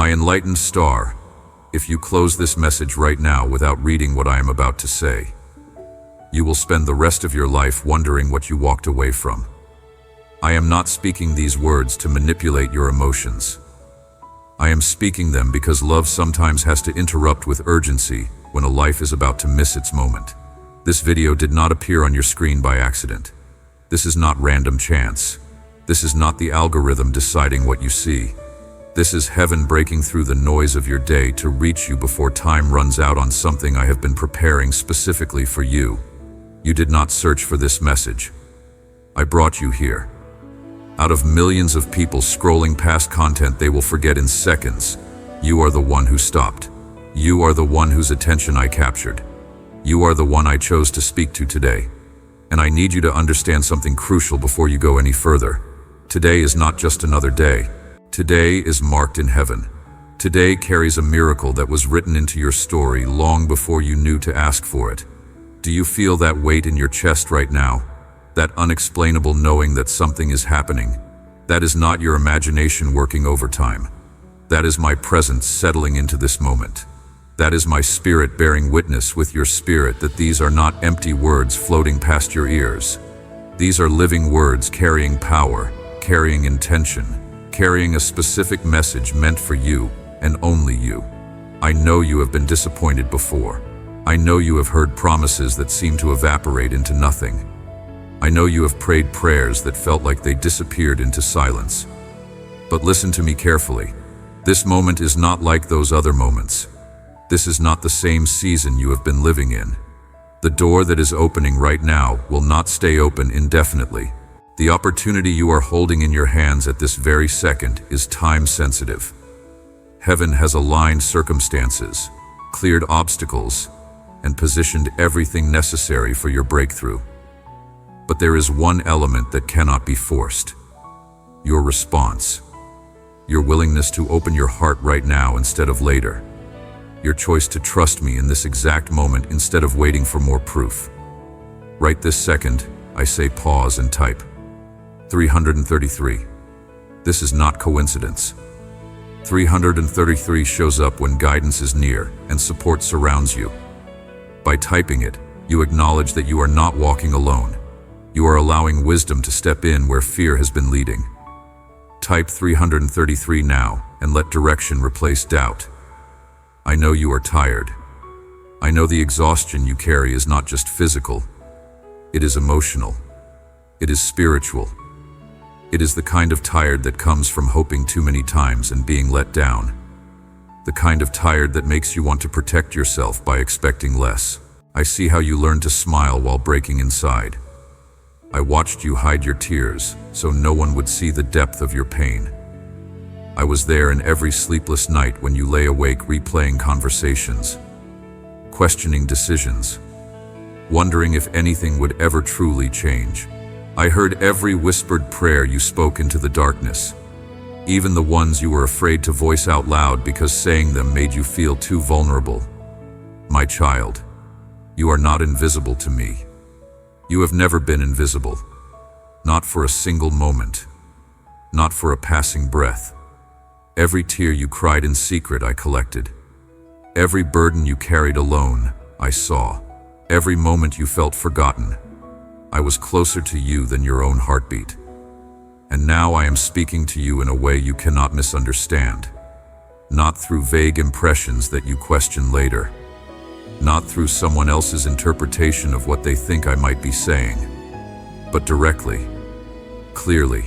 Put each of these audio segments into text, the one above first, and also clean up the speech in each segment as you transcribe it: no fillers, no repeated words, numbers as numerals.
My enlightened star, if you close this message right now without reading what I am about to say, you will spend the rest of your life wondering what you walked away from. I am not speaking these words to manipulate your emotions. I am speaking them because love sometimes has to interrupt with urgency when a life is about to miss its moment. This video did not appear on your screen by accident. This is not random chance. This is not the algorithm deciding what you see. This is heaven breaking through the noise of your day to reach you before time runs out on something I have been preparing specifically for you. You did not search for this message. I brought you here. Out of millions of people scrolling past content they will forget in seconds, you are the one who stopped. You are the one whose attention I captured. You are the one I chose to speak to today. And I need you to understand something crucial before you go any further. Today is not just another day. Today is marked in heaven. Today carries a miracle that was written into your story long before you knew to ask for it. Do you feel that weight in your chest right now? That unexplainable knowing that something is happening? That is not your imagination working overtime. That is my presence settling into this moment. That is my spirit bearing witness with your spirit that these are not empty words floating past your ears. These are living words carrying power, carrying intention, carrying a specific message meant for you and only you. I know you have been disappointed before. I know you have heard promises that seem to evaporate into nothing. I know you have prayed prayers that felt like they disappeared into silence. But listen to me carefully. This moment is not like those other moments. This is not the same season you have been living in. The door that is opening right now will not stay open indefinitely. The opportunity you are holding in your hands at this very second is time-sensitive. Heaven has aligned circumstances, cleared obstacles, and positioned everything necessary for your breakthrough. But there is one element that cannot be forced: your response. Your willingness to open your heart right now instead of later. Your choice to trust me in this exact moment instead of waiting for more proof. Right this second, I say pause and type 333. This is not coincidence. 333 shows up when guidance is near and support surrounds you. By typing it, you acknowledge that you are not walking alone. You are allowing wisdom to step in where fear has been leading. Type 333 now and let direction replace doubt. I know you are tired. I know the exhaustion you carry is not just physical. It is emotional. It is spiritual. It is the kind of tired that comes from hoping too many times and being let down. The kind of tired that makes you want to protect yourself by expecting less. I see how you learned to smile while breaking inside. I watched you hide your tears so no one would see the depth of your pain. I was there in every sleepless night when you lay awake replaying conversations, questioning decisions, wondering if anything would ever truly change. I heard every whispered prayer you spoke into the darkness, even the ones you were afraid to voice out loud because saying them made you feel too vulnerable. My child, you are not invisible to me. You have never been invisible. Not for a single moment. Not for a passing breath. Every tear you cried in secret I collected. Every burden you carried alone, I saw. Every moment you felt forgotten, I was closer to you than your own heartbeat. And now I am speaking to you in a way you cannot misunderstand. Not through vague impressions that you question later. Not through someone else's interpretation of what they think I might be saying. But directly, clearly,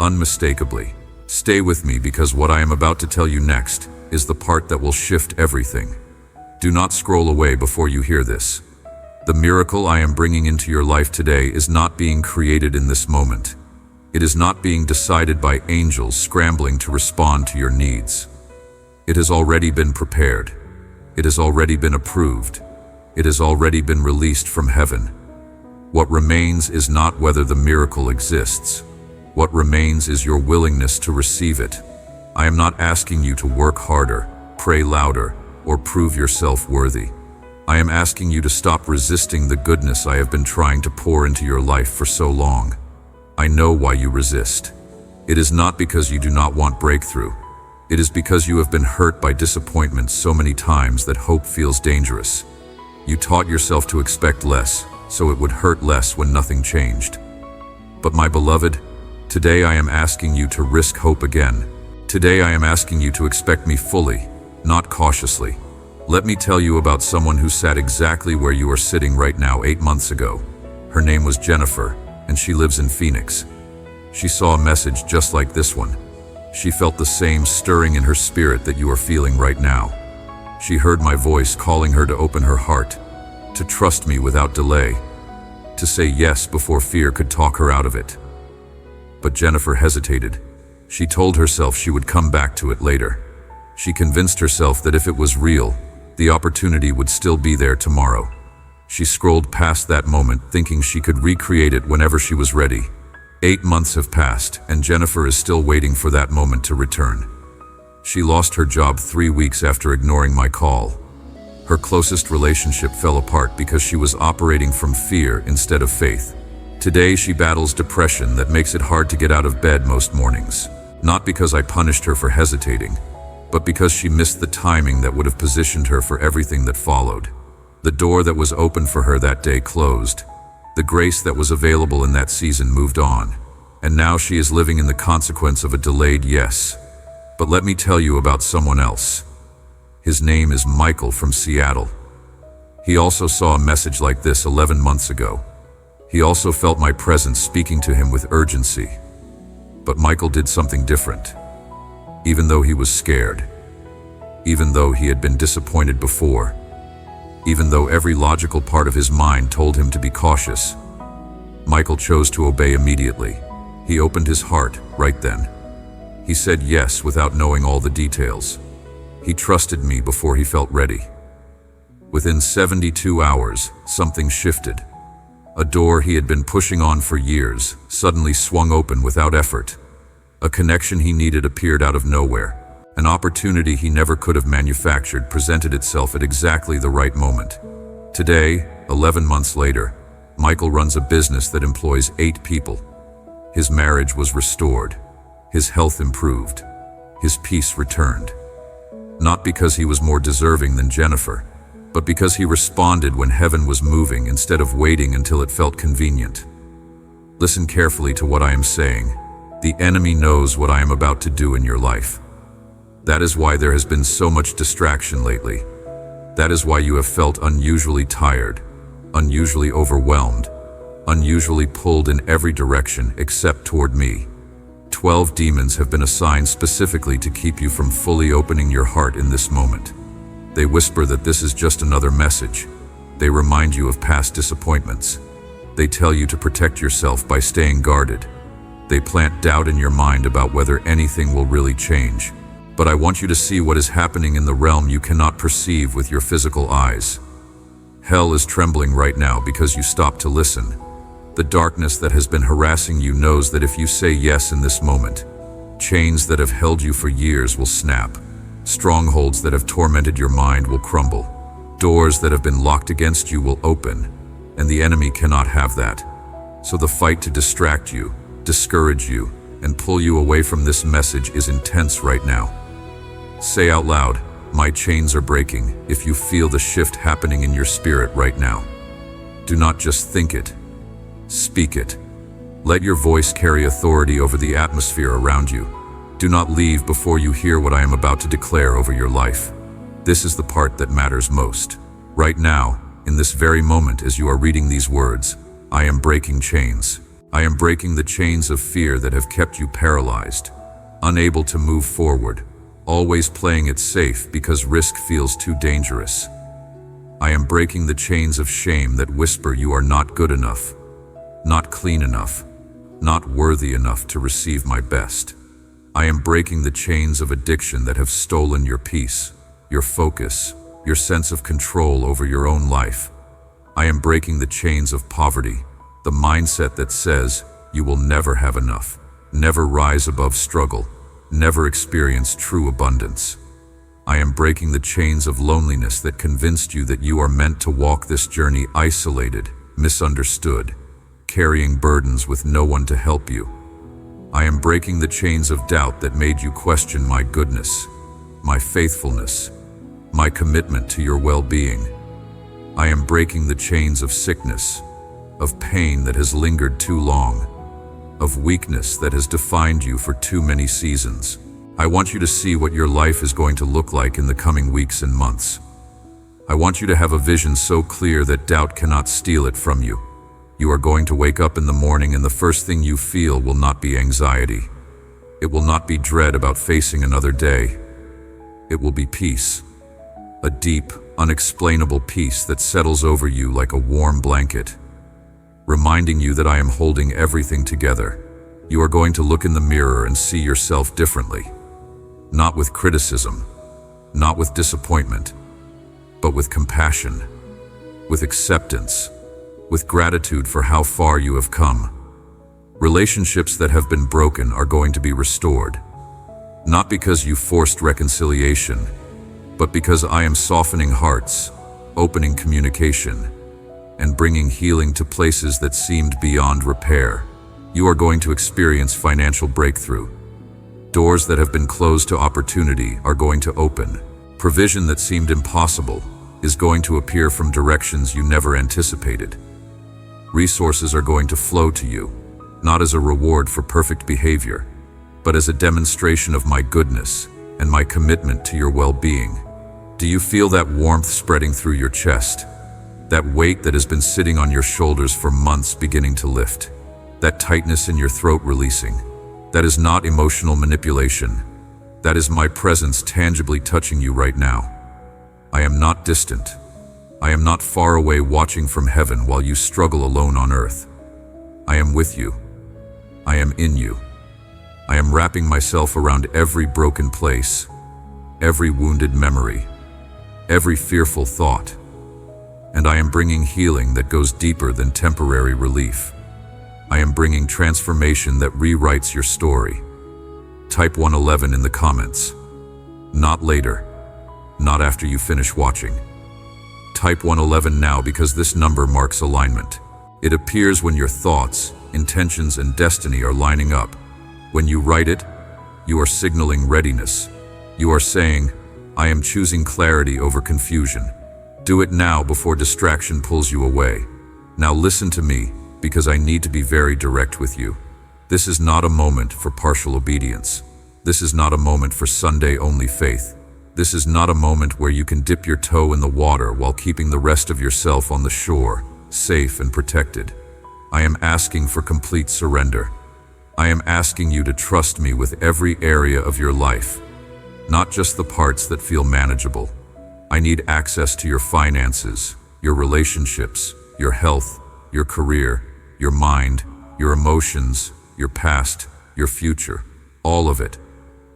unmistakably. Stay with me because what I am about to tell you next is the part that will shift everything. Do not scroll away before you hear this. The miracle I am bringing into your life today is not being created in this moment. It is not being decided by angels scrambling to respond to your needs. It has already been prepared. It has already been approved. It has already been released from heaven. What remains is not whether the miracle exists. What remains is your willingness to receive it. I am not asking you to work harder, pray louder, or prove yourself worthy. I am asking you to stop resisting the goodness I have been trying to pour into your life for so long. I know why you resist. It is not because you do not want breakthrough. It is because you have been hurt by disappointment so many times that hope feels dangerous. You taught yourself to expect less, so it would hurt less when nothing changed. But my beloved, today I am asking you to risk hope again. Today I am asking you to expect me fully, not cautiously. Let me tell you about someone who sat exactly where you are sitting right now 8 months ago. Her name was Jennifer, and she lives in Phoenix. She saw a message just like this one. She felt the same stirring in her spirit that you are feeling right now. She heard my voice calling her to open her heart, to trust me without delay, to say yes before fear could talk her out of it. But Jennifer hesitated. She told herself she would come back to it later. She convinced herself that if it was real, the opportunity would still be there tomorrow. She scrolled past that moment, thinking she could recreate it whenever she was ready. 8 months have passed, and Jennifer is still waiting for that moment to return. She lost her job 3 weeks after ignoring my call. Her closest relationship fell apart because she was operating from fear instead of faith. Today she battles depression that makes it hard to get out of bed most mornings. Not because I punished her for hesitating, but because she missed the timing that would have positioned her for everything that followed. The door that was open for her that day closed. The grace that was available in that season moved on, and now she is living in the consequence of a delayed yes. But let me tell you about someone else. His name is Michael from Seattle. He also saw a message like this 11 months ago. He also felt my presence speaking to him with urgency. But Michael did something different. Even though he was scared, even though he had been disappointed before, even though every logical part of his mind told him to be cautious, Michael chose to obey immediately. He opened his heart right then. He said yes without knowing all the details. He trusted me before he felt ready. Within 72 hours, something shifted. A door he had been pushing on for years suddenly swung open without effort. A connection he needed appeared out of nowhere. An opportunity he never could have manufactured presented itself at exactly the right moment. Today, 11 months later, Michael runs a business that employs 8 people. His marriage was restored. His health improved. His peace returned. Not because he was more deserving than Jennifer, but because he responded when heaven was moving instead of waiting until it felt convenient. Listen carefully to what I am saying. The enemy knows what I am about to do in your life. That is why there has been so much distraction lately. That is why you have felt unusually tired, unusually overwhelmed, unusually pulled in every direction except toward me. 12 demons have been assigned specifically to keep you from fully opening your heart in this moment. They whisper that this is just another message. They remind you of past disappointments. They tell you to protect yourself by staying guarded. They plant doubt in your mind about whether anything will really change. But I want you to see what is happening in the realm you cannot perceive with your physical eyes. Hell is trembling right now because you stopped to listen. The darkness that has been harassing you knows that if you say yes in this moment, chains that have held you for years will snap. Strongholds that have tormented your mind will crumble. Doors that have been locked against you will open, and the enemy cannot have that. So the fight to distract you, discourage you, and pull you away from this message is intense right now. Say out loud, "My chains are breaking," if you feel the shift happening in your spirit right now. Do not just think it. Speak it. Let your voice carry authority over the atmosphere around you. Do not leave before you hear what I am about to declare over your life. This is the part that matters most. Right now, in this very moment as you are reading these words, I am breaking chains. I am breaking the chains of fear that have kept you paralyzed, unable to move forward, always playing it safe because risk feels too dangerous. I am breaking the chains of shame that whisper you are not good enough, not clean enough, not worthy enough to receive my best. I am breaking the chains of addiction that have stolen your peace, your focus, your sense of control over your own life. I am breaking the chains of poverty, the mindset that says you will never have enough, never rise above struggle, never experience true abundance. I am breaking the chains of loneliness that convinced you that you are meant to walk this journey isolated, misunderstood, carrying burdens with no one to help you. I am breaking the chains of doubt that made you question my goodness, my faithfulness, my commitment to your well-being. I am breaking the chains of sickness, of pain that has lingered too long, of weakness that has defined you for too many seasons. I want you to see what your life is going to look like in the coming weeks and months. I want you to have a vision so clear that doubt cannot steal it from you. You are going to wake up in the morning and the first thing you feel will not be anxiety. It will not be dread about facing another day. It will be peace. A deep, unexplainable peace that settles over you like a warm blanket, reminding you that I am holding everything together. You are going to look in the mirror and see yourself differently. Not with criticism, not with disappointment, but with compassion, with acceptance, with gratitude for how far you have come. Relationships that have been broken are going to be restored, not because you forced reconciliation, but because I am softening hearts, opening communication, and bringing healing to places that seemed beyond repair. You are going to experience financial breakthrough. Doors that have been closed to opportunity are going to open. Provision that seemed impossible is going to appear from directions you never anticipated. Resources are going to flow to you, not as a reward for perfect behavior, but as a demonstration of my goodness and my commitment to your well-being. Do you feel that warmth spreading through your chest? That weight that has been sitting on your shoulders for months beginning to lift? That tightness in your throat releasing? That is not emotional manipulation. That is my presence tangibly touching you right now. I am not distant. I am not far away watching from heaven while you struggle alone on earth. I am with you. I am in you. I am wrapping myself around every broken place, every wounded memory, every fearful thought, and I am bringing healing that goes deeper than temporary relief. I am bringing transformation that rewrites your story. Type 111 in the comments. Not later. Not after you finish watching. Type 111 now because this number marks alignment. It appears when your thoughts, intentions, and destiny are lining up. When you write it, you are signaling readiness. You are saying, I am choosing clarity over confusion. Do it now before distraction pulls you away. Now listen to me, because I need to be very direct with you. This is not a moment for partial obedience. This is not a moment for Sunday-only faith. This is not a moment where you can dip your toe in the water while keeping the rest of yourself on the shore, safe and protected. I am asking for complete surrender. I am asking you to trust me with every area of your life, not just the parts that feel manageable. I need access to your finances, your relationships, your health, your career, your mind, your emotions, your past, your future, all of it.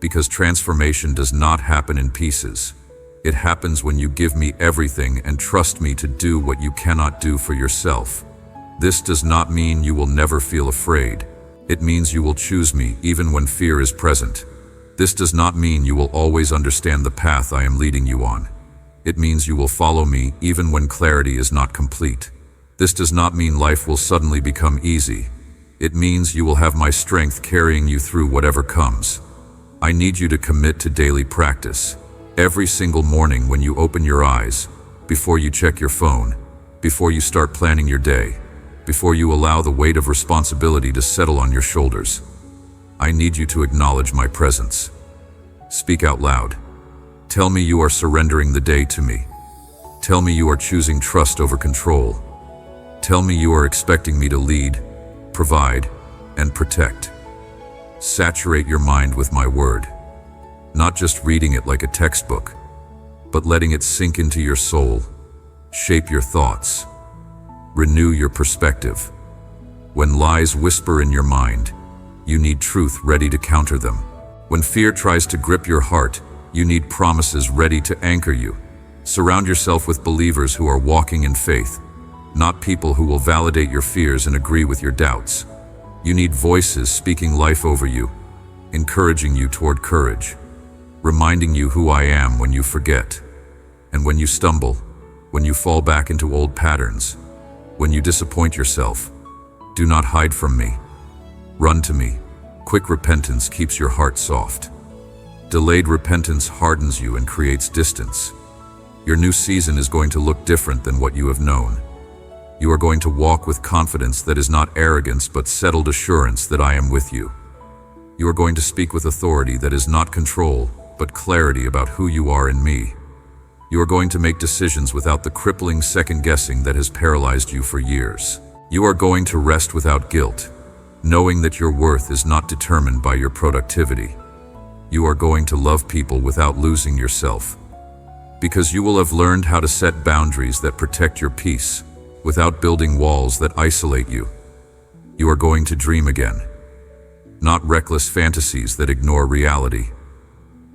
Because transformation does not happen in pieces. It happens when you give me everything and trust me to do what you cannot do for yourself. This does not mean you will never feel afraid. It means you will choose me even when fear is present. This does not mean you will always understand the path I am leading you on. It means you will follow me even when clarity is not complete. This does not mean life will suddenly become easy. It means you will have my strength carrying you through whatever comes. I need you to commit to daily practice. Every single morning when you open your eyes, before you check your phone, before you start planning your day, before you allow the weight of responsibility to settle on your shoulders, I need you to acknowledge my presence. Speak out loud. Tell me you are surrendering the day to me. Tell me you are choosing trust over control. Tell me you are expecting me to lead, provide, and protect. Saturate your mind with my word, not just reading it like a textbook, but letting it sink into your soul, shape your thoughts, renew your perspective. When lies whisper in your mind, you need truth ready to counter them. When fear tries to grip your heart, you need promises ready to anchor you. Surround yourself with believers who are walking in faith, not people who will validate your fears and agree with your doubts. You need voices speaking life over you, encouraging you toward courage, reminding you who I am when you forget. And when you stumble, when you fall back into old patterns, when you disappoint yourself, do not hide from me. Run to me, Quick repentance keeps your heart soft. Delayed repentance hardens you and creates distance. Your new season is going to look different than what you have known. You are going to walk with confidence that is not arrogance but settled assurance that I am with you. You are going to speak with authority that is not control, but clarity about who you are in me. You are going to make decisions without the crippling second-guessing that has paralyzed you for years. You are going to rest without guilt, knowing that your worth is not determined by your productivity. You are going to love people without losing yourself, because you will have learned how to set boundaries that protect your peace, without building walls that isolate you. You are going to dream again, not reckless fantasies that ignore reality,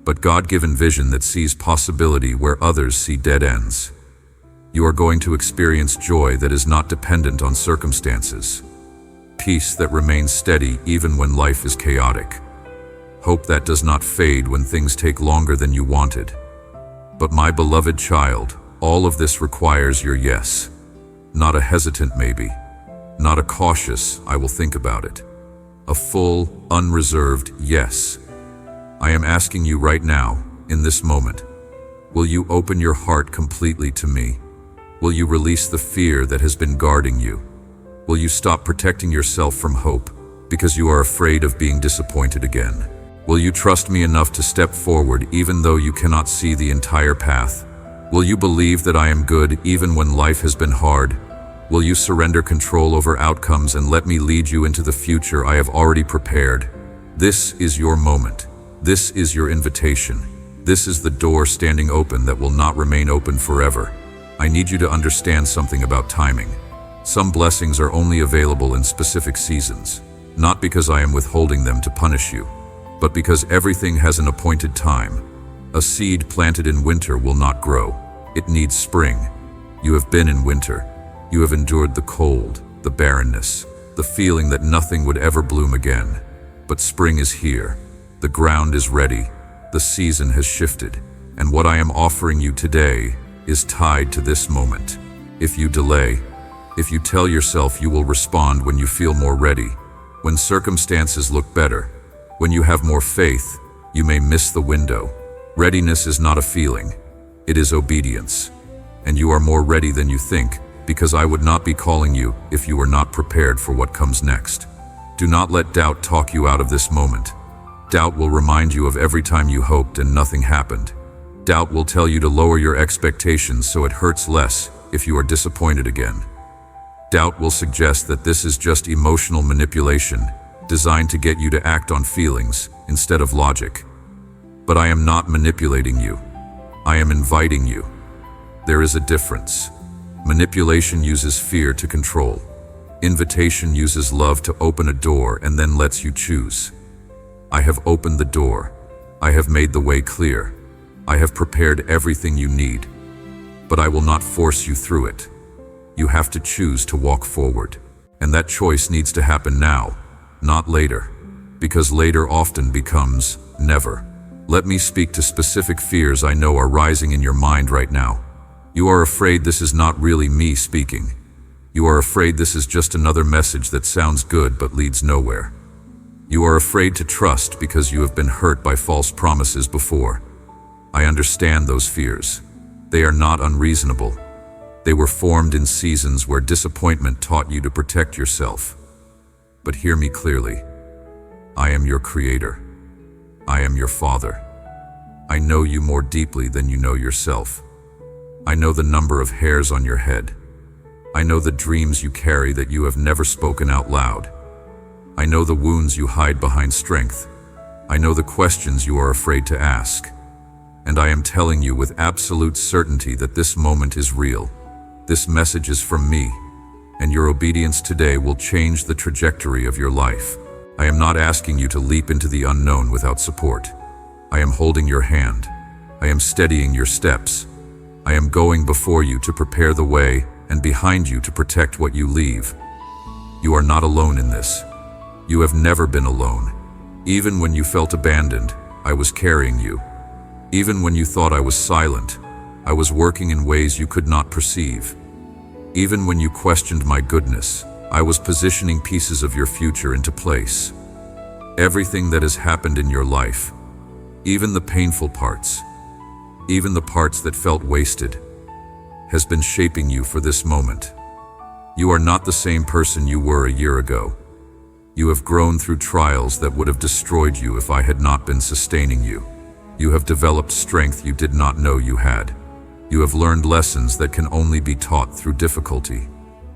but God-given vision that sees possibility where others see dead ends. You are going to experience joy that is not dependent on circumstances, peace that remains steady even when life is chaotic, hope that does not fade when things take longer than you wanted. But my beloved child, all of this requires your yes, not a hesitant maybe, not a cautious "I will think about it," a full, unreserved yes. I am asking you right now, in this moment, will you open your heart completely to me? Will you release the fear that has been guarding you? Will you stop protecting yourself from hope because you are afraid of being disappointed again? Will you trust me enough to step forward even though you cannot see the entire path? Will you believe that I am good even when life has been hard? Will you surrender control over outcomes and let me lead you into the future I have already prepared? This is your moment. This is your invitation. This is the door standing open that will not remain open forever. I need you to understand something about timing. Some blessings are only available in specific seasons, not because I am withholding them to punish you, but because everything has an appointed time. A seed planted in winter will not grow. It needs spring. You have been in winter. You have endured the cold, the barrenness, the feeling that nothing would ever bloom again. But spring is here. The ground is ready. The season has shifted. And what I am offering you today is tied to this moment. If you delay, if you tell yourself you will respond when you feel more ready, when circumstances look better, when you have more faith, you may miss the window. Readiness is not a feeling. It is obedience. And you are more ready than you think, because I would not be calling you if you were not prepared for what comes next. Do not let doubt talk you out of this moment. Doubt will remind you of every time you hoped and nothing happened. Doubt will tell you to lower your expectations so it hurts less if you are disappointed again. Doubt will suggest that this is just emotional manipulation, designed to get you to act on feelings instead of logic. But I am not manipulating you. I am inviting you. There is a difference. Manipulation uses fear to control. Invitation uses love to open a door and then lets you choose. I have opened the door. I have made the way clear. I have prepared everything you need. But I will not force you through it. You have to choose to walk forward. And that choice needs to happen now, not later. Because later often becomes never. Let me speak to specific fears I know are rising in your mind right now. You are afraid this is not really me speaking. You are afraid this is just another message that sounds good but leads nowhere. You are afraid to trust because you have been hurt by false promises before. I understand those fears. They are not unreasonable. They were formed in seasons where disappointment taught you to protect yourself. But hear me clearly. I am your creator. I am your father. I know you more deeply than you know yourself. I know the number of hairs on your head. I know the dreams you carry that you have never spoken out loud. I know the wounds you hide behind strength. I know the questions you are afraid to ask. And I am telling you with absolute certainty that this moment is real. This message is from me, and your obedience today will change the trajectory of your life. I am not asking you to leap into the unknown without support. I am holding your hand. I am steadying your steps. I am going before you to prepare the way and behind you to protect what you leave. You are not alone in this. You have never been alone. Even when you felt abandoned, I was carrying you. Even when you thought I was silent, I was working in ways you could not perceive. Even when you questioned my goodness, I was positioning pieces of your future into place. Everything that has happened in your life, even the painful parts, even the parts that felt wasted, has been shaping you for this moment. You are not the same person you were a year ago. You have grown through trials that would have destroyed you if I had not been sustaining you. You have developed strength you did not know you had. You have learned lessons that can only be taught through difficulty.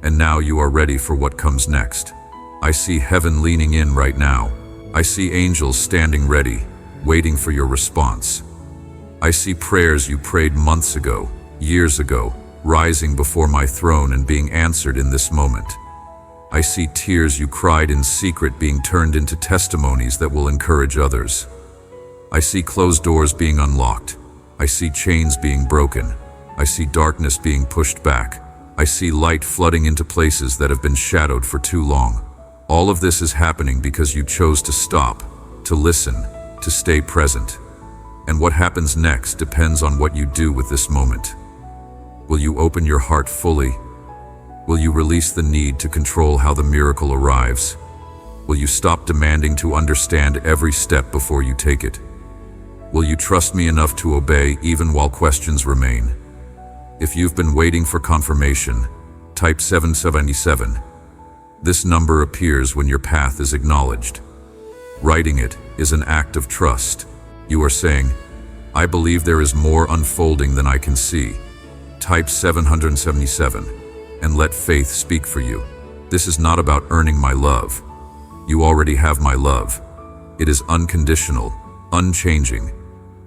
And now you are ready for what comes next. I see heaven leaning in right now. I see angels standing ready, waiting for your response. I see prayers you prayed months ago, years ago, rising before my throne and being answered in this moment. I see tears you cried in secret being turned into testimonies that will encourage others. I see closed doors being unlocked. I see chains being broken. I see darkness being pushed back. I see light flooding into places that have been shadowed for too long. All of this is happening because you chose to stop, to listen, to stay present. And what happens next depends on what you do with this moment. Will you open your heart fully? Will you release the need to control how the miracle arrives? Will you stop demanding to understand every step before you take it? Will you trust me enough to obey even while questions remain? If you've been waiting for confirmation, type 777. This number appears when your path is acknowledged. Writing it is an act of trust. You are saying, I believe there is more unfolding than I can see. Type 777 and let faith speak for you. This is not about earning my love. You already have my love. It is unconditional, unchanging,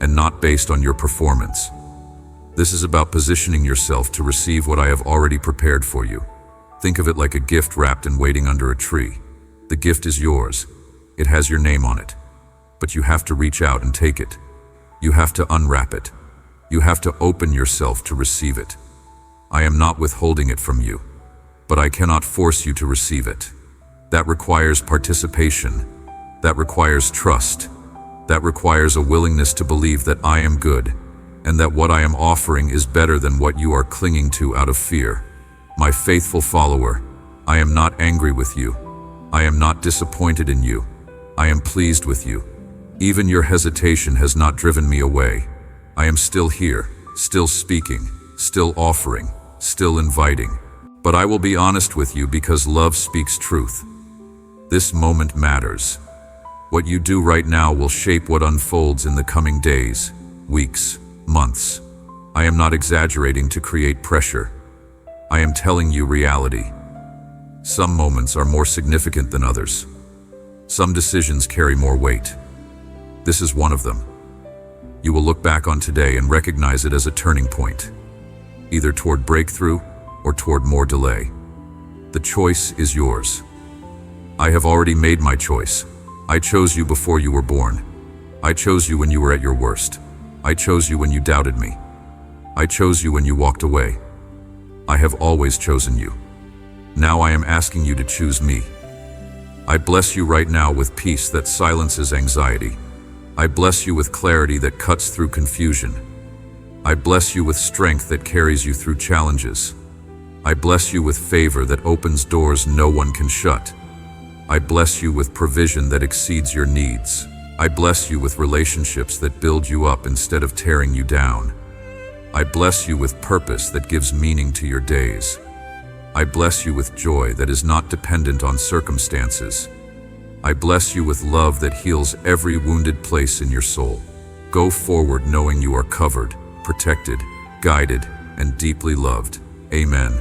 and not based on your performance. This is about positioning yourself to receive what I have already prepared for you. Think of it like a gift wrapped and waiting under a tree. The gift is yours. It has your name on it. But you have to reach out and take it. You have to unwrap it. You have to open yourself to receive it. I am not withholding it from you, but I cannot force you to receive it. That requires participation. That requires trust. That requires a willingness to believe that I am good, and that what I am offering is better than what you are clinging to out of fear. My faithful follower, I am not angry with you. I am not disappointed in you. I am pleased with you. Even your hesitation has not driven me away. I am still here, still speaking, still offering, still inviting. But I will be honest with you because love speaks truth. This moment matters. What you do right now will shape what unfolds in the coming days, weeks, months. I am not exaggerating to create pressure. I am telling you reality. Some moments are more significant than others. Some decisions carry more weight. This is one of them. You will look back on today and recognize it as a turning point, either toward breakthrough or toward more delay. The choice is yours. I have already made my choice. I chose you before you were born. I chose you when you were at your worst. I chose you when you doubted me. I chose you when you walked away. I have always chosen you. Now I am asking you to choose me. I bless you right now with peace that silences anxiety. I bless you with clarity that cuts through confusion. I bless you with strength that carries you through challenges. I bless you with favor that opens doors no one can shut. I bless you with provision that exceeds your needs. I bless you with relationships that build you up instead of tearing you down. I bless you with purpose that gives meaning to your days. I bless you with joy that is not dependent on circumstances. I bless you with love that heals every wounded place in your soul. Go forward knowing you are covered, protected, guided, and deeply loved. Amen.